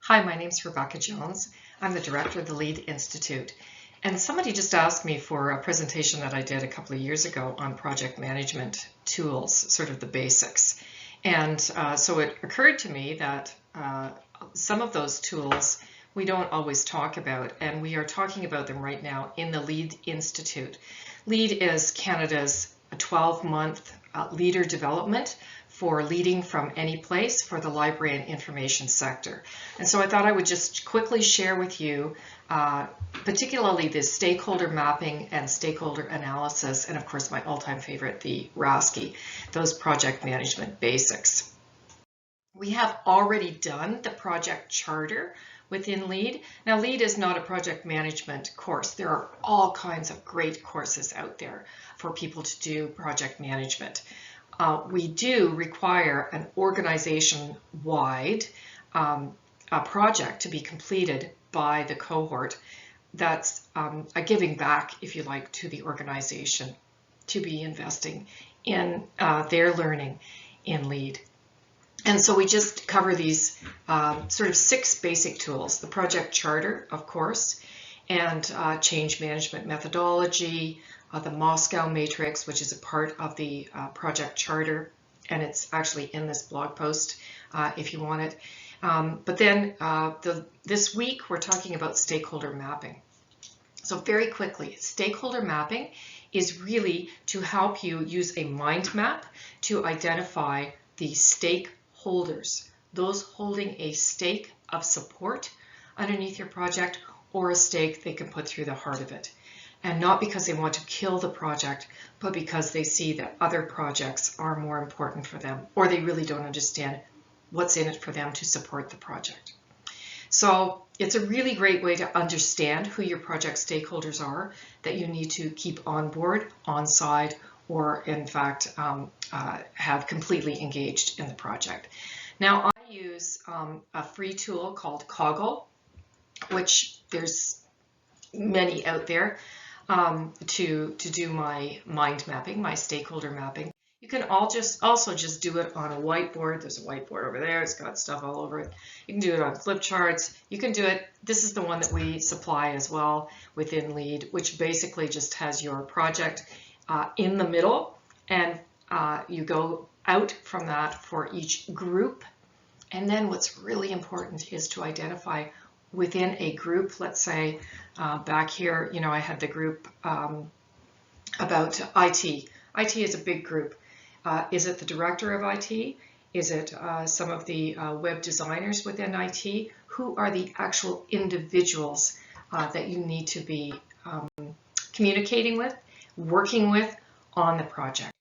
Hi, my name's Rebecca Jones. I'm the director of the LLEAD Institute. And somebody just asked me for a presentation that I did a couple of years ago on project management tools, sort of the basics. And so it occurred to me that some of those tools we don't always talk about, and we are talking about them right now in the LLEAD Institute. LLEAD is Canada's 12-month leader development for leading from any place for the library and information sector. And so I thought I would just quickly share with you particularly the stakeholder mapping and stakeholder analysis, and of course my all-time favorite, the RASCI, those project management basics. We have already done the project charter within LLEAD. Now, LLEAD is not a project management course. There are all kinds of great courses out there for people to do project management. We do require an organization-wide project to be completed by the cohort. That's a giving back, if you like, to the organization to be investing in their learning in LLEAD. And so we just cover these sort of 6 basic tools: the project charter, of course, and change management methodology, the Moscow matrix, which is a part of the project charter, and it's actually in this blog post if you want it. But then this week we're talking about stakeholder mapping. So very quickly, stakeholder mapping is really to help you use a mind map to identify the stakeholders, those holding a stake of support underneath your project, or a stake they can put through the heart of it. And not because they want to kill the project, but because they see that other projects are more important for them, or they really don't understand what's in it for them to support the project. So it's a really great way to understand who your project stakeholders are that you need to keep on board, on side, or in fact have completely engaged in the project. Now I use a free tool called Coggle, which there's many out there to do my mind mapping, my stakeholder mapping. You can also just do it on a whiteboard. There's a whiteboard over there. It's got stuff all over it. You can do it on flip charts. You can do it. This is the one that we supply as well within LLEAD, which basically just has your project in the middle, and you go out from that for each group. And then what's really important is to identify within a group. Let's say back here, you know, I had the group about IT. IT is a big group. Is it the director of IT? Is it some of the web designers within IT? Who are the actual individuals that you need to be communicating with, working with on the project?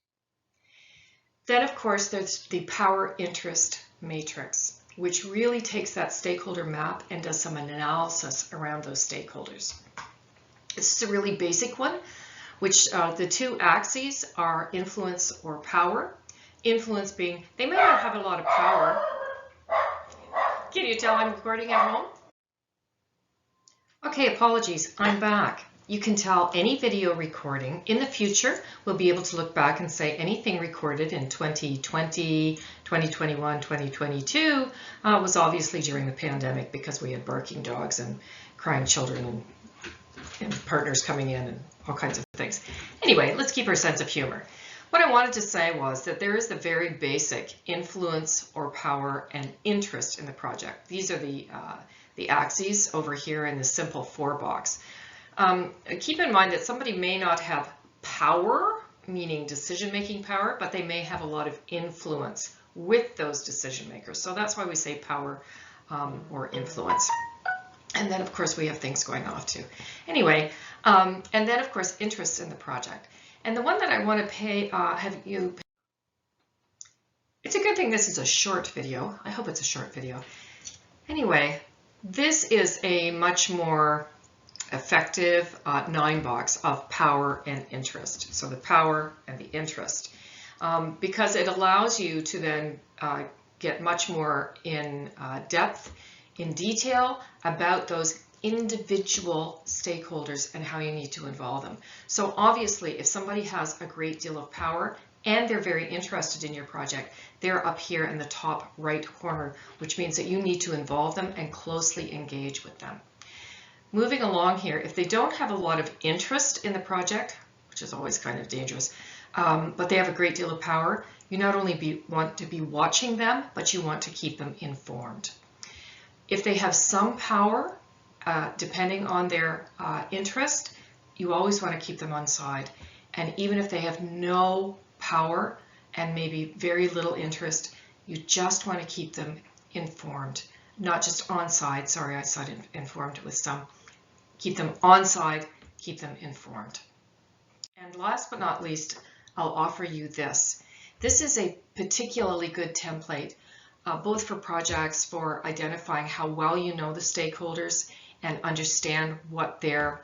Then, of course, there's the power interest matrix, which really takes that stakeholder map and does some analysis around those stakeholders. This is a really basic one, which the 2 axes are influence or power. Influence being, they may not have a lot of power. Can you tell I'm recording at home? Okay, apologies, I'm back. You can tell any video recording in the future, we'll be able to look back and say anything recorded in 2020, 2021, 2022 was obviously during the pandemic, because we had barking dogs and crying children and partners coming in and all kinds of things. Anyway, let's keep our sense of humor. What I wanted to say was that there is the very basic influence or power and interest in the project. These are the axes over here in the simple 4 box. Keep in mind that somebody may not have power, meaning decision-making power, but they may have a lot of influence with those decision makers. So that's why we say power or influence. And then, of course, we have things going off too. Anyway, and then, of course, interest in the project. And the one that I want to it's a good thing this is a short video. I hope it's a short video. Anyway, this is a much more effective 9 box of power and interest. So the power and the interest, because it allows you to then get much more in depth, in detail about those individual stakeholders and how you need to involve them. So obviously, if somebody has a great deal of power, and they're very interested in your project, they're up here in the top right corner, which means that you need to involve them and closely engage with them. Moving along here, if they don't have a lot of interest in the project, which is always kind of dangerous, but they have a great deal of power, you not only want to be watching them, but you want to keep them informed. If they have some power, depending on their interest, you always want to keep them on side. And even if they have no power and maybe very little interest, you just want to keep them informed. Not just on side, sorry, I said informed with some. Keep them on side, keep them informed. And last but not least, I'll offer you this. This is a particularly good template, both for projects, for identifying how well you know the stakeholders and understand what their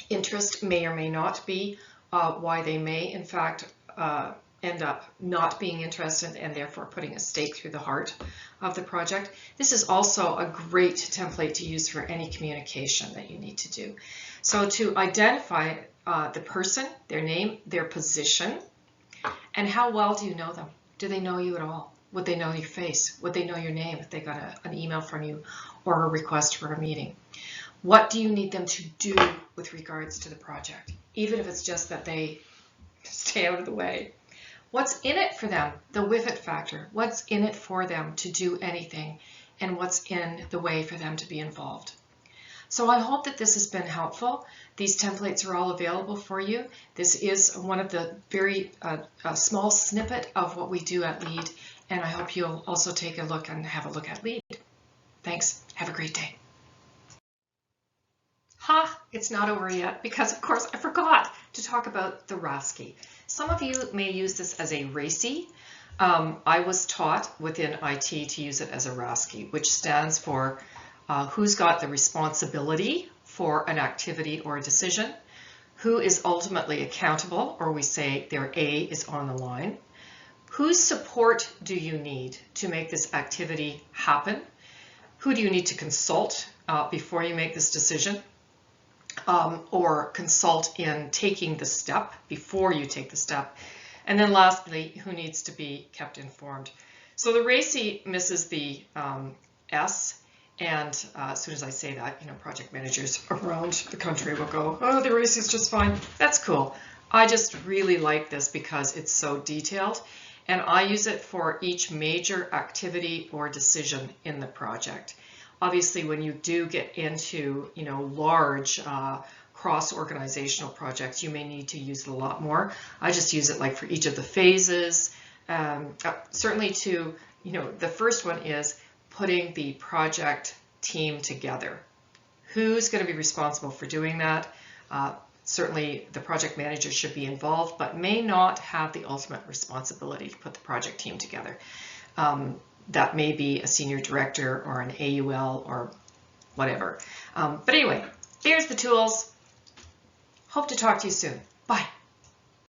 interest may or may not be, why they may in fact end up not being interested and therefore putting a stake through the heart of the project. This is also a great template to use for any communication that you need to do. So to identify the person, their name, their position, and how well do you know them? Do they know you at all? Would they know your face? Would they know your name if they got an email from you or a request for a meeting? What do you need them to do with regards to the project? Even if it's just that they stay out of the way. What's in it for them? The whiff-it factor. What's in it for them to do anything, and what's in the way for them to be involved? So I hope that this has been helpful. These templates are all available for you. This is one of the very small snippet of what we do at LEAD, and I hope you'll also take a look and have a look at LEAD. Thanks. Have a great day. It's not over yet because, of course, I forgot to talk about the RASCI. Some of you may use this as a RACI. I was taught within IT to use it as a RASCI, which stands for who's got the responsibility for an activity or a decision, who is ultimately accountable, or we say their A is on the line, whose support do you need to make this activity happen, who do you need to consult before you make this decision, or consult in taking the step before you take the step. And then lastly, who needs to be kept informed. So the RACI misses the S, and as soon as I say that, project managers around the country will go, oh, the RACI is just fine. That's cool. I just really like this because it's so detailed, and I use it for each major activity or decision in the project. Obviously, when you do get into, large cross-organizational projects, you may need to use it a lot more. I just use it like for each of the phases. Certainly to, the first one is putting the project team together. Who's going to be responsible for doing that? Certainly the project manager should be involved, but may not have the ultimate responsibility to put the project team together. That may be a senior director or an AUL or whatever. But anyway, there's the tools. Hope to talk to you soon. Bye.